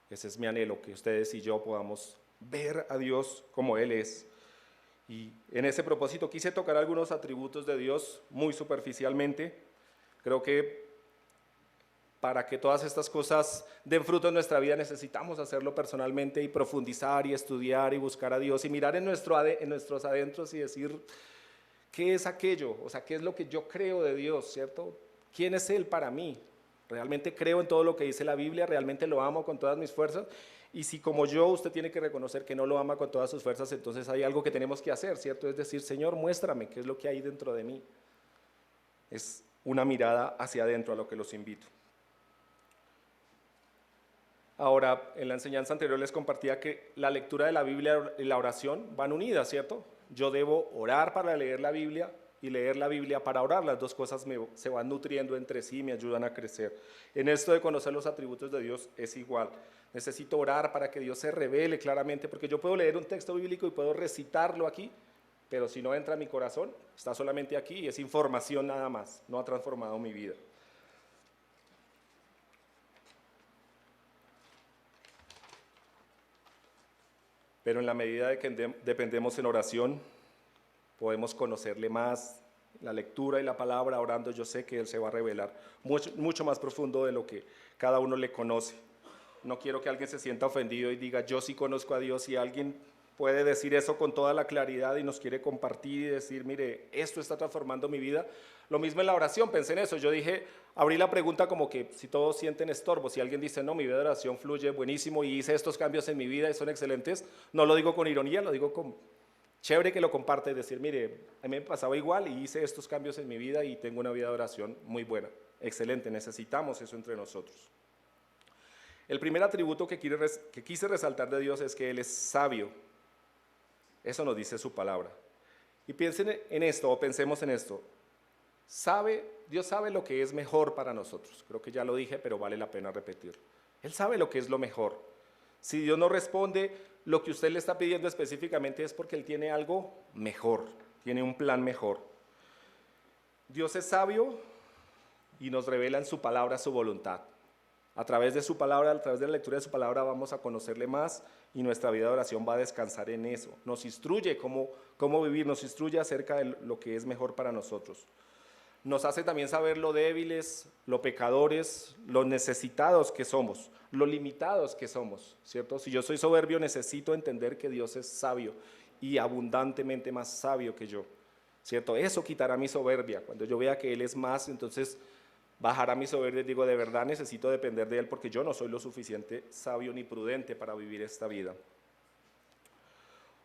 Ese es mi anhelo, que ustedes y yo podamos ver a Dios como Él es. Y en ese propósito quise tocar algunos atributos de Dios muy superficialmente. Creo que para que todas estas cosas den fruto en nuestra vida necesitamos hacerlo personalmente y profundizar y estudiar y buscar a Dios y mirar en nuestros adentros y decir, ¿qué es aquello? O sea, ¿qué es lo que yo creo de Dios, cierto? ¿Quién es Él para mí? ¿Realmente creo en todo lo que dice la Biblia? ¿Realmente lo amo con todas mis fuerzas? Y si como yo usted tiene que reconocer que no lo ama con todas sus fuerzas, entonces hay algo que tenemos que hacer, ¿cierto? Es decir, Señor, muéstrame qué es lo que hay dentro de mí. Es una mirada hacia adentro a lo que los invito. Ahora, en la enseñanza anterior les compartía que la lectura de la Biblia y la oración van unidas, ¿cierto? Yo debo orar para leer la Biblia y leer la Biblia para orar. Las dos cosas se van nutriendo entre sí y me ayudan a crecer. En esto de conocer los atributos de Dios es igual. Necesito orar para que Dios se revele claramente, porque yo puedo leer un texto bíblico y puedo recitarlo aquí, pero si no entra a mi corazón, está solamente aquí y es información nada más, no ha transformado mi vida. Pero en la medida de que dependemos en oración, podemos conocerle más, la lectura y la palabra, orando, yo sé que Él se va a revelar mucho más profundo de lo que cada uno le conoce. No quiero que alguien se sienta ofendido y diga, yo sí conozco a Dios, y alguien puede decir eso con toda la claridad y nos quiere compartir y decir, mire, esto está transformando mi vida. Lo mismo en la oración, pensé en eso, yo dije, abrí la pregunta como que si todos sienten estorbo, si alguien dice, no, mi vida de oración fluye buenísimo y hice estos cambios en mi vida y son excelentes, no lo digo con ironía, lo digo con chévere que lo comparte y decir, mire, a mí me pasaba igual y hice estos cambios en mi vida y tengo una vida de oración muy buena, excelente, necesitamos eso entre nosotros. El primer atributo que quise resaltar de Dios es que Él es sabio. Eso nos dice su palabra. Y piensen en esto, o pensemos en esto. Dios sabe lo que es mejor para nosotros. Creo que ya lo dije, pero vale la pena repetirlo. Él sabe lo que es lo mejor. Si Dios no responde, lo que usted le está pidiendo específicamente es porque Él tiene algo mejor, tiene un plan mejor. Dios es sabio y nos revela en su palabra su voluntad. A través de su palabra, a través de la lectura de su palabra vamos a conocerle más y nuestra vida de oración va a descansar en eso. Nos instruye cómo vivir, nos instruye acerca de lo que es mejor para nosotros. Nos hace también saber lo débiles, lo pecadores, lo necesitados que somos, lo limitados que somos, ¿cierto? Si yo soy soberbio, necesito entender que Dios es sabio y abundantemente más sabio que yo, ¿cierto? Eso quitará mi soberbia. Cuando yo vea que Él es más, entonces bajará mi soberbia y digo, de verdad necesito depender de Él porque yo no soy lo suficiente sabio ni prudente para vivir esta vida.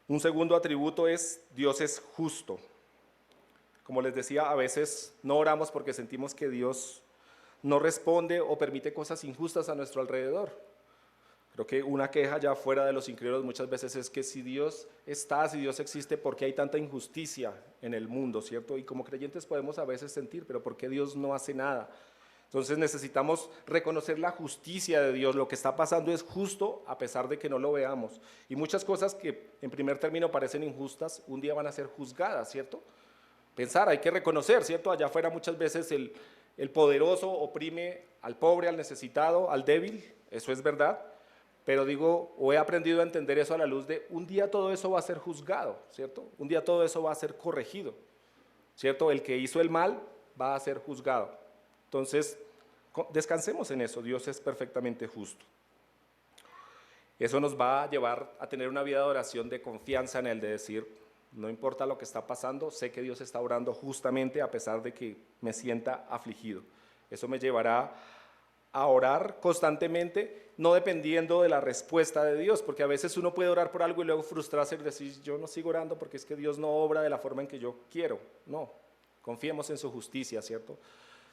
Un segundo atributo es Dios es justo. Como les decía, a veces no oramos porque sentimos que Dios no responde o permite cosas injustas a nuestro alrededor. Creo que una queja ya fuera de los incrédulos muchas veces es que si Dios está, si Dios existe, ¿por qué hay tanta injusticia en el mundo, cierto? Y como creyentes podemos a veces sentir, pero ¿por qué Dios no hace nada? Entonces necesitamos reconocer la justicia de Dios. Lo que está pasando es justo a pesar de que no lo veamos. Y muchas cosas que en primer término parecen injustas, un día van a ser juzgadas, ¿cierto? Pensar, hay que reconocer, ¿cierto? Allá afuera muchas veces el poderoso oprime al pobre, al necesitado, al débil, eso es verdad. Pero digo, o he aprendido a entender eso a la luz de un día todo eso va a ser juzgado, ¿cierto? Un día todo eso va a ser corregido, ¿cierto? El que hizo el mal va a ser juzgado. Entonces, descansemos en eso, Dios es perfectamente justo. Eso nos va a llevar a tener una vida de oración de confianza en Él, de decir, no importa lo que está pasando, sé que Dios está orando justamente a pesar de que me sienta afligido. Eso me llevará a orar constantemente, no dependiendo de la respuesta de Dios, porque a veces uno puede orar por algo y luego frustrarse y decir, yo no sigo orando porque es que Dios no obra de la forma en que yo quiero. No, confiemos en su justicia, ¿cierto?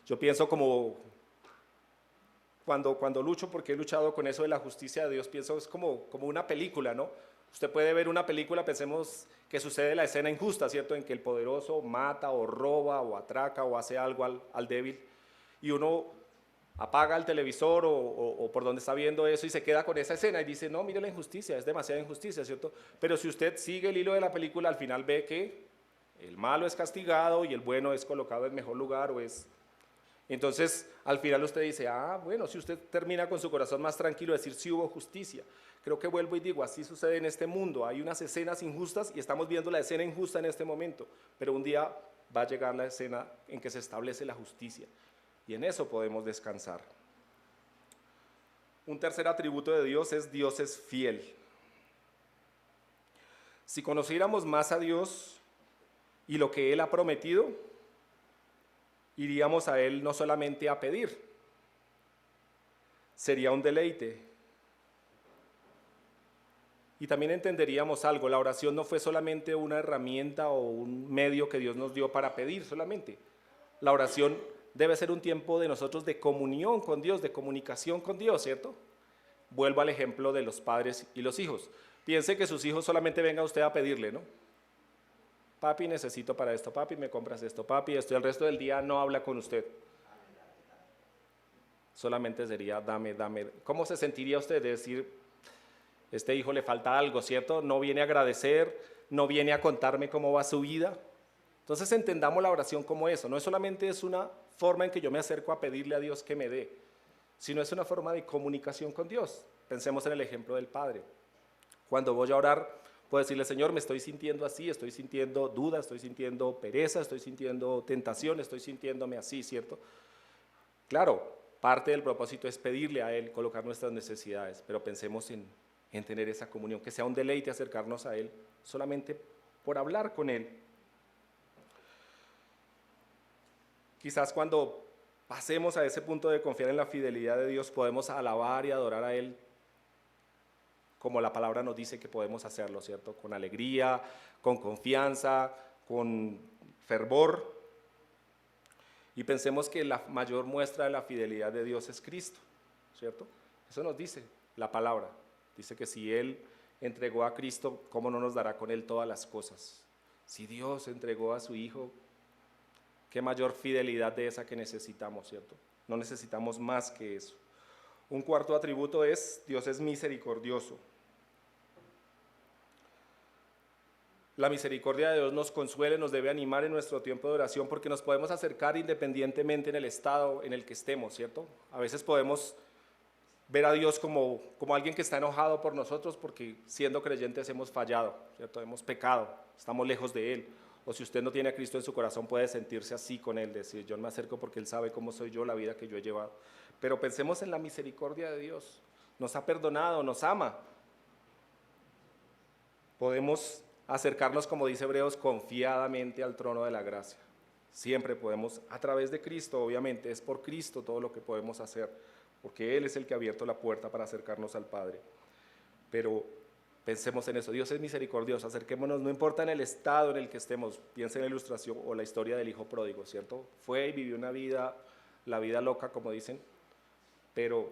Yo pienso como cuando lucho, porque he luchado con eso de la justicia de Dios, pienso es como una película, ¿no? Usted puede ver una película, pensemos que sucede la escena injusta, ¿cierto? En que el poderoso mata o roba o atraca o hace algo al débil y uno apaga el televisor o por donde está viendo eso y se queda con esa escena y dice, no, mire la injusticia, es demasiada injusticia, ¿cierto? Pero si usted sigue el hilo de la película, al final ve que el malo es castigado y el bueno es colocado en mejor lugar o es... Entonces, al final usted dice, bueno, si usted termina con su corazón más tranquilo, decir, sí hubo justicia. Creo que vuelvo y digo, así sucede en este mundo, hay unas escenas injustas y estamos viendo la escena injusta en este momento, pero un día va a llegar la escena en que se establece la justicia y en eso podemos descansar. Un tercer atributo de Dios es fiel. Si conociéramos más a Dios y lo que Él ha prometido, iríamos a Él no solamente a pedir, sería un deleite. Y también entenderíamos algo, la oración no fue solamente una herramienta o un medio que Dios nos dio para pedir solamente. La oración debe ser un tiempo de nosotros de comunión con Dios, de comunicación con Dios, ¿cierto? Vuelvo al ejemplo de los padres y los hijos. Piense que sus hijos solamente venga a usted a pedirle, ¿no? Papi, necesito para esto, papi, me compras esto, papi, esto, y el resto del día no habla con usted. Solamente sería, dame. ¿Cómo se sentiría usted de decir, este hijo le falta algo, ¿cierto? No viene a agradecer, no viene a contarme cómo va su vida. Entonces entendamos la oración como eso, no solamente es una forma en que yo me acerco a pedirle a Dios que me dé, sino es una forma de comunicación con Dios. Pensemos en el ejemplo del Padre. Cuando voy a orar, puedo decirle, Señor, me estoy sintiendo así, estoy sintiendo duda, estoy sintiendo pereza, estoy sintiendo tentación, estoy sintiéndome así, ¿cierto? Claro, parte del propósito es pedirle a Él, colocar nuestras necesidades, pero pensemos en tener esa comunión, que sea un deleite acercarnos a Él, solamente por hablar con Él. Quizás cuando pasemos a ese punto de confiar en la fidelidad de Dios, podemos alabar y adorar a Él como la palabra nos dice que podemos hacerlo, ¿cierto? Con alegría, con confianza, con fervor. Y pensemos que la mayor muestra de la fidelidad de Dios es Cristo, ¿cierto? Eso nos dice la palabra. Dice que si Él entregó a Cristo, ¿cómo no nos dará con Él todas las cosas? Si Dios entregó a su Hijo, qué mayor fidelidad de esa que necesitamos, ¿cierto? No necesitamos más que eso. Un cuarto atributo es, Dios es misericordioso. La misericordia de Dios nos consuela, nos debe animar en nuestro tiempo de oración porque nos podemos acercar independientemente en el estado en el que estemos, ¿cierto? A veces podemos ver a Dios como alguien que está enojado por nosotros porque siendo creyentes hemos fallado, ¿cierto? Hemos pecado, estamos lejos de Él. O si usted no tiene a Cristo en su corazón puede sentirse así con Él, decir yo me acerco porque Él sabe cómo soy yo, la vida que yo he llevado. Pero pensemos en la misericordia de Dios, nos ha perdonado, nos ama. Podemos acercarnos, como dice Hebreos, confiadamente al trono de la gracia. Siempre podemos, a través de Cristo, obviamente, es por Cristo todo lo que podemos hacer, porque Él es el que ha abierto la puerta para acercarnos al Padre. Pero pensemos en eso, Dios es misericordioso, acerquémonos, no importa en el estado en el que estemos, piensa en la ilustración o la historia del hijo pródigo, ¿cierto? Fue y vivió una vida, la vida loca, como dicen, pero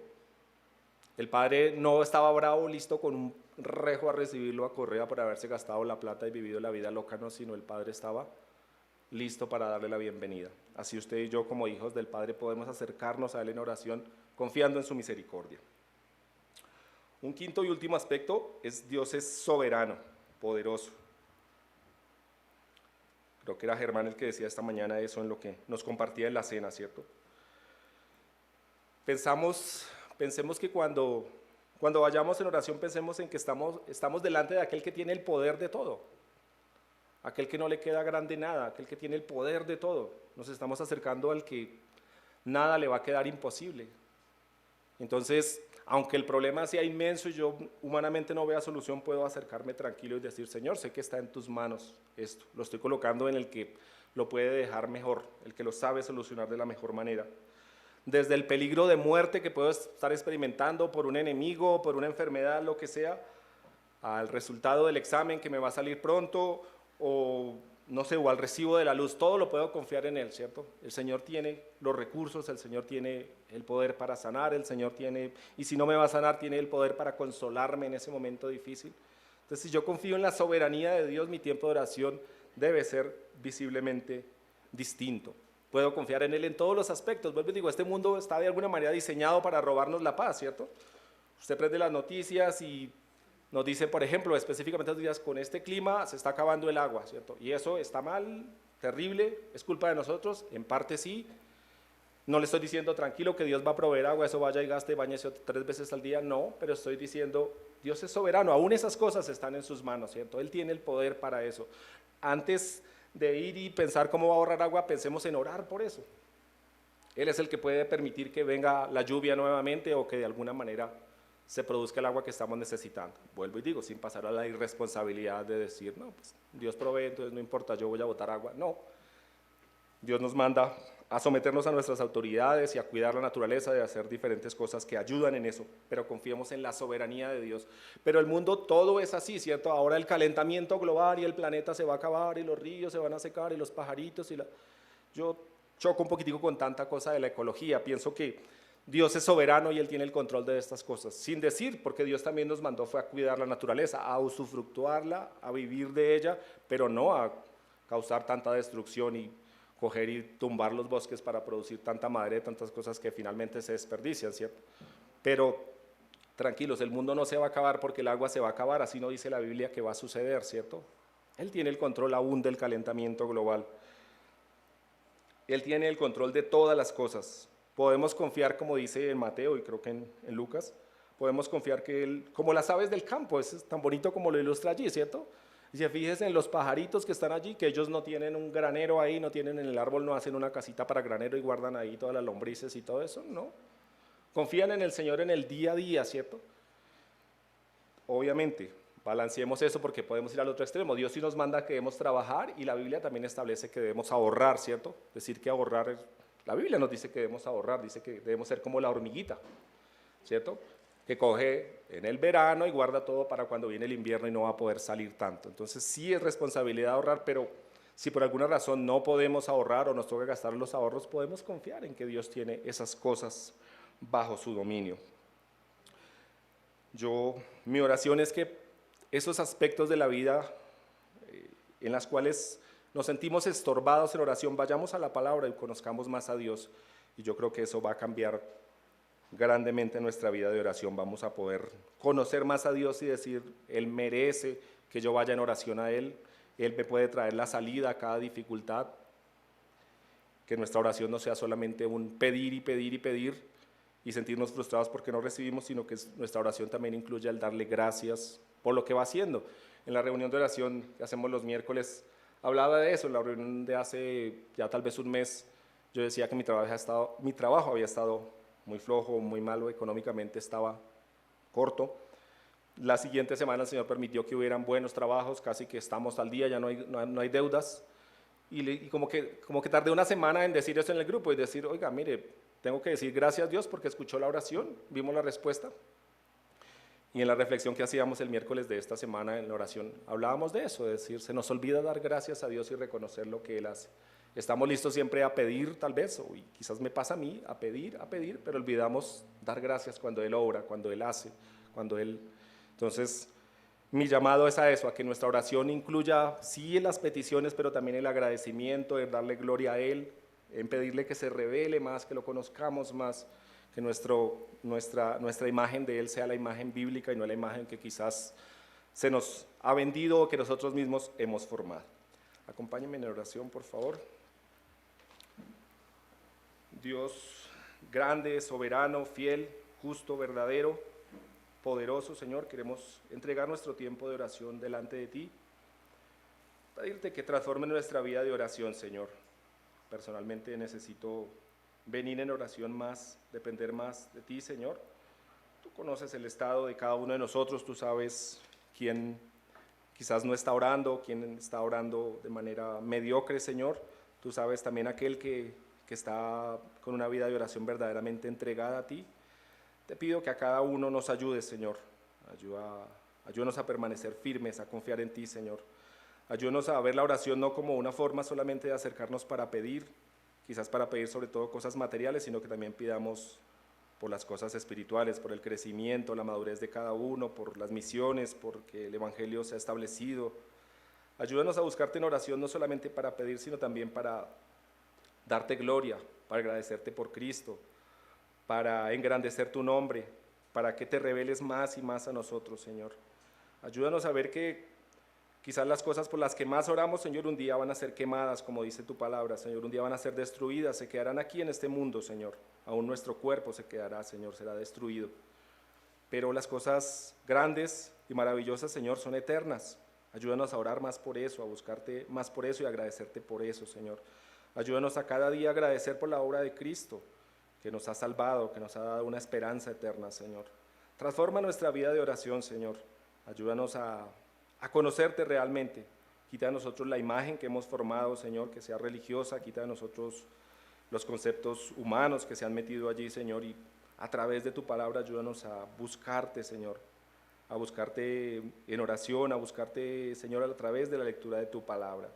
El padre no estaba bravo, listo con un rejo a recibirlo a Correa por haberse gastado la plata y vivido la vida loca, no, sino el padre estaba listo para darle la bienvenida. Así usted y yo como hijos del Padre podemos acercarnos a Él en oración confiando en su misericordia. Un quinto y último aspecto es Dios es soberano, poderoso. Creo que era Germán el que decía esta mañana eso en lo que nos compartía en la cena, ¿cierto? Pensemos que cuando vayamos en oración pensemos en que estamos delante de aquel que tiene el poder de todo, aquel que no le queda grande nada, aquel que tiene el poder de todo. Nos estamos acercando al que nada le va a quedar imposible. Entonces, aunque el problema sea inmenso y yo humanamente no vea solución, puedo acercarme tranquilo y decir, Señor, sé que está en tus manos esto. Lo estoy colocando en el que lo puede dejar mejor, el que lo sabe solucionar de la mejor manera. Desde el peligro de muerte que puedo estar experimentando por un enemigo, por una enfermedad, lo que sea, al resultado del examen que me va a salir pronto, o no sé, o al recibo de la luz, todo lo puedo confiar en Él, ¿cierto? El Señor tiene los recursos, el Señor tiene el poder para sanar, el Señor tiene, y si no me va a sanar, tiene el poder para consolarme en ese momento difícil. Entonces, si yo confío en la soberanía de Dios, mi tiempo de oración debe ser visiblemente distinto. Puedo confiar en Él en todos los aspectos. Vuelvo y digo, este mundo está de alguna manera diseñado para robarnos la paz, ¿cierto? Usted prende las noticias y nos dicen, por ejemplo, específicamente estos días, con este clima se está acabando el agua, ¿cierto? Y eso está mal, terrible, es culpa de nosotros, en parte sí. No le estoy diciendo, tranquilo, que Dios va a proveer agua, eso vaya y gaste, báñese 3 veces al día, no, pero estoy diciendo, Dios es soberano, aún esas cosas están en sus manos, ¿cierto? Él tiene el poder para eso. Antes de ir y pensar cómo va a ahorrar agua, pensemos en orar por eso. Él es el que puede permitir que venga la lluvia nuevamente o que de alguna manera se produzca el agua que estamos necesitando. Vuelvo y digo, sin pasar a la irresponsabilidad de decir, no, pues Dios provee, entonces no importa, yo voy a botar agua. No, Dios nos manda a someternos a nuestras autoridades y a cuidar la naturaleza, de hacer diferentes cosas que ayudan en eso, pero confiemos en la soberanía de Dios. Pero el mundo todo es así, ¿cierto? Ahora el calentamiento global y el planeta se va a acabar y los ríos se van a secar y los pajaritos Yo choco un poquitico con tanta cosa de la ecología, pienso que Dios es soberano y Él tiene el control de estas cosas, sin decir, porque Dios también nos mandó fue a cuidar la naturaleza, a usufructuarla, a vivir de ella, pero no a causar tanta destrucción y coger y tumbar los bosques para producir tanta madera, tantas cosas que finalmente se desperdician, ¿cierto? Pero tranquilos, el mundo no se va a acabar porque el agua se va a acabar, así no dice la Biblia que va a suceder, ¿cierto? Él tiene el control aún del calentamiento global. Él tiene el control de todas las cosas. Podemos confiar, como dice en Mateo y creo que en Lucas, podemos confiar que Él, como las aves del campo, es tan bonito como lo ilustra allí, ¿cierto? Y se fíjense en los pajaritos que están allí, que ellos no tienen un granero ahí, no tienen en el árbol, no hacen una casita para granero y guardan ahí todas las lombrices y todo eso, no. Confían en el Señor en el día a día, ¿cierto? Obviamente, balanceemos eso porque podemos ir al otro extremo. Dios sí nos manda que debemos trabajar y la Biblia también establece que debemos ahorrar, ¿cierto? Decir que ahorrar, la Biblia nos dice que debemos ahorrar, dice que debemos ser como la hormiguita, ¿cierto? Que coge en el verano y guarda todo para cuando viene el invierno y no va a poder salir tanto. Entonces sí es responsabilidad ahorrar, pero si por alguna razón no podemos ahorrar o nos toca gastar los ahorros, podemos confiar en que Dios tiene esas cosas bajo su dominio. Mi oración es que esos aspectos de la vida en las cuales nos sentimos estorbados en oración, vayamos a la palabra y conozcamos más a Dios. Y yo creo que eso va a cambiar grandemente nuestra vida de oración. Vamos a poder conocer más a Dios y decir, Él merece que yo vaya en oración a Él. Él me puede traer la salida a cada dificultad. Que nuestra oración no sea solamente un pedir y pedir y pedir y sentirnos frustrados porque no recibimos, sino que nuestra oración también incluye el darle gracias por lo que va haciendo. En la reunión de oración que hacemos los miércoles, hablaba de eso. En la reunión de hace ya tal vez un mes, yo decía que mi trabajo había estado muy flojo, muy malo, económicamente estaba corto. La siguiente semana el Señor permitió que hubieran buenos trabajos, casi que estamos al día, ya no hay deudas. Y como que tardé una semana en decir eso en el grupo y decir, oiga, mire, tengo que decir gracias a Dios porque escuchó la oración, vimos la respuesta. Y en la reflexión que hacíamos el miércoles de esta semana en la oración, hablábamos de eso, de decir, se nos olvida dar gracias a Dios y reconocer lo que Él hace. Estamos listos siempre a pedir, tal vez, o y quizás me pasa a mí, a pedir, pero olvidamos dar gracias cuando Él obra, cuando Él hace, cuando Él... Entonces, mi llamado es a eso, a que nuestra oración incluya, sí, las peticiones, pero también el agradecimiento, en darle gloria a Él, en pedirle que se revele más, que lo conozcamos más, que nuestra imagen de Él sea la imagen bíblica y no la imagen que quizás se nos ha vendido o que nosotros mismos hemos formado. Acompáñenme en oración, por favor. Dios grande, soberano, fiel, justo, verdadero, poderoso, Señor, queremos entregar nuestro tiempo de oración delante de ti, pedirte que transforme nuestra vida de oración, Señor. Personalmente necesito venir en oración más, depender más de ti, Señor. Tú conoces el estado de cada uno de nosotros, tú sabes quién quizás no está orando, quién está orando de manera mediocre, Señor. Tú sabes también aquel que está con una vida de oración verdaderamente entregada a ti. Te pido que a cada uno nos ayudes, Señor. Ayúdanos a permanecer firmes, a confiar en ti, Señor. Ayúdanos a ver la oración no como una forma solamente de acercarnos para pedir, quizás para pedir sobre todo cosas materiales, sino que también pidamos por las cosas espirituales, por el crecimiento, la madurez de cada uno, por las misiones, porque el Evangelio se ha establecido. Ayúdanos a buscarte en oración no solamente para pedir, sino también para darte gloria, para agradecerte por Cristo, para engrandecer tu nombre, para que te reveles más y más a nosotros, Señor. Ayúdanos a ver que quizás las cosas por las que más oramos, Señor, un día van a ser quemadas, como dice tu palabra, Señor, un día van a ser destruidas, se quedarán aquí en este mundo, Señor. Aún nuestro cuerpo se quedará, Señor, será destruido. Pero las cosas grandes y maravillosas, Señor, son eternas. Ayúdanos a orar más por eso, a buscarte más por eso y agradecerte por eso, Señor. Ayúdanos a cada día agradecer por la obra de Cristo, que nos ha salvado, que nos ha dado una esperanza eterna, Señor. Transforma nuestra vida de oración, Señor. Ayúdanos a conocerte realmente. Quita de nosotros la imagen que hemos formado, Señor, que sea religiosa. Quita de nosotros los conceptos humanos que se han metido allí, Señor, y a través de tu palabra ayúdanos a buscarte, Señor, a buscarte en oración, a buscarte, Señor, a través de la lectura de tu palabra.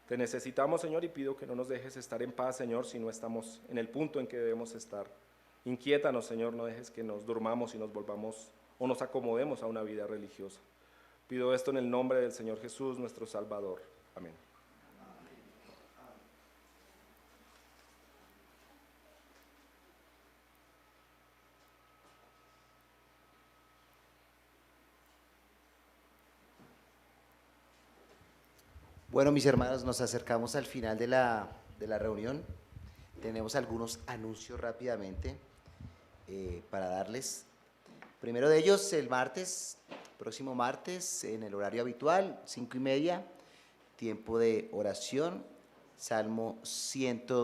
Te necesitamos, Señor, y pido que no nos dejes estar en paz, Señor, si no estamos en el punto en que debemos estar. Inquiétanos, Señor, no dejes que nos durmamos y nos volvamos o nos acomodemos a una vida religiosa. Pido esto en el nombre del Señor Jesús, nuestro Salvador. Amén. Bueno, mis hermanos, nos acercamos al final de la reunión. Tenemos algunos anuncios rápidamente para darles. Primero de ellos, el martes, próximo martes, en el horario habitual, 5:30, tiempo de oración, Salmo 102.